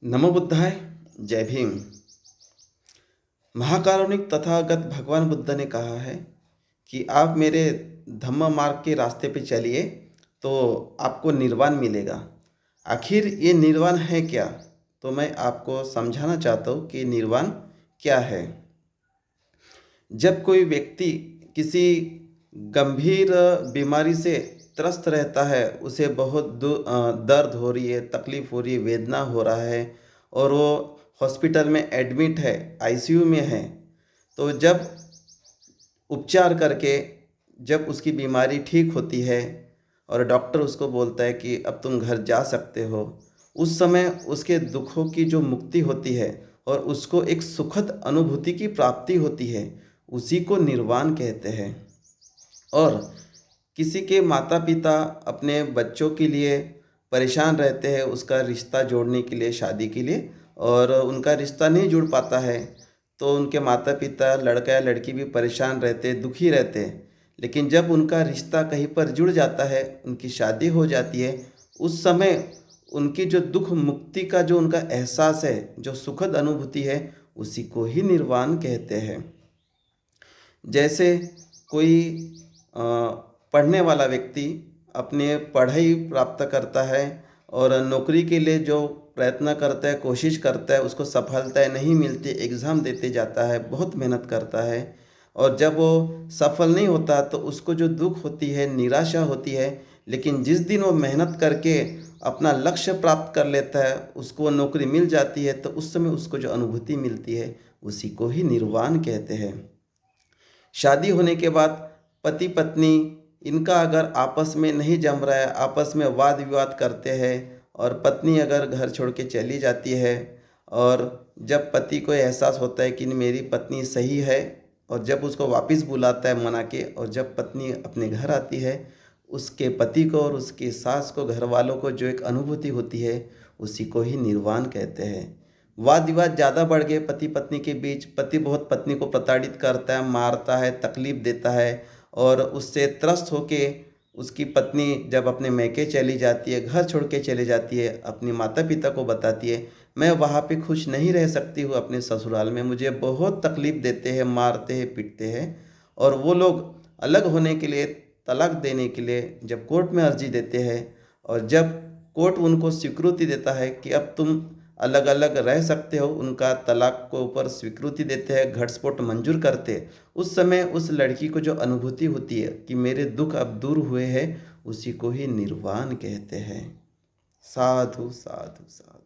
नमो बुद्धाय। जय भीम। महाकारुणिक तथागत भगवान बुद्ध ने कहा है कि आप मेरे धम्म मार्ग के रास्ते पे चलिए तो आपको निर्वाण मिलेगा। आखिर ये निर्वाण है क्या? तो मैं आपको समझाना चाहता हूँ कि निर्वाण क्या है। जब कोई व्यक्ति किसी गंभीर बीमारी से त्रस्त रहता है, उसे बहुत दर्द हो रही है, तकलीफ हो रही है, वेदना हो रहा है और वो हॉस्पिटल में एडमिट है, आईसीयू में है। तो जब उपचार करके जब उसकी बीमारी ठीक होती है और डॉक्टर उसको बोलता है कि अब तुम घर जा सकते हो, उस समय उसके दुखों की जो मुक्ति होती है और उसको एक सुखद अनुभूति की प्राप्ति होती है, उसी को निर्वाण कहते हैं। और किसी के माता पिता अपने बच्चों के लिए परेशान रहते हैं उसका रिश्ता जोड़ने के लिए, शादी के लिए, और उनका रिश्ता नहीं जुड़ पाता है तो उनके माता पिता, लड़का या लड़की भी परेशान रहते, दुखी रहते हैं। लेकिन जब उनका रिश्ता कहीं पर जुड़ जाता है, उनकी शादी हो जाती है, उस समय उनकी जो दुख मुक्ति का जो उनका एहसास है, जो सुखद अनुभूति है, उसी को ही निर्वाण कहते हैं। जैसे कोई पढ़ने वाला व्यक्ति अपने पढ़ाई प्राप्त करता है और नौकरी के लिए जो प्रयत्न करता है, कोशिश करता है, उसको सफलता नहीं मिलती, एग्ज़ाम देते जाता है, बहुत मेहनत करता है और जब वो सफल नहीं होता तो उसको जो दुख होती है, निराशा होती है। लेकिन जिस दिन वो मेहनत करके अपना लक्ष्य प्राप्त कर लेता है, उसको नौकरी मिल जाती है, तो उस समय उसको जो अनुभूति मिलती है, उसी को ही निर्वाण कहते हैं। शादी होने के बाद पति पत्नी इनका अगर आपस में नहीं जम रहा है, आपस में वाद विवाद करते हैं और पत्नी अगर घर छोड़ के चली जाती है और जब पति को एहसास होता है कि मेरी पत्नी सही है और जब उसको वापस बुलाता है मना के, और जब पत्नी अपने घर आती है, उसके पति को और उसकी सास को, घर वालों को जो एक अनुभूति होती है, उसी को ही निर्वाण कहते हैं। वाद विवाद ज़्यादा बढ़ गए पति पत्नी के बीच, पति बहुत पत्नी को प्रताड़ित करता है, मारता है, तकलीफ़ देता है और उससे त्रस्त होके उसकी पत्नी जब अपने मैके चली जाती है, घर छोड़ के चली जाती है, अपने माता पिता को बताती है, मैं वहाँ पे खुश नहीं रह सकती हूँ अपने ससुराल में, मुझे बहुत तकलीफ़ देते हैं, मारते हैं, पीटते हैं। और वो लोग अलग होने के लिए, तलाक देने के लिए जब कोर्ट में अर्जी देते हैं और जब कोर्ट उनको स्वीकृति देता है कि अब तुम अलग अलग रह सकते हो, उनका तलाक को ऊपर स्वीकृति देते हैं, घटस्फोट मंजूर करते, उस समय उस लड़की को जो अनुभूति होती है कि मेरे दुख अब दूर हुए हैं, उसी को ही निर्वाण कहते हैं। साधु साधु साधु।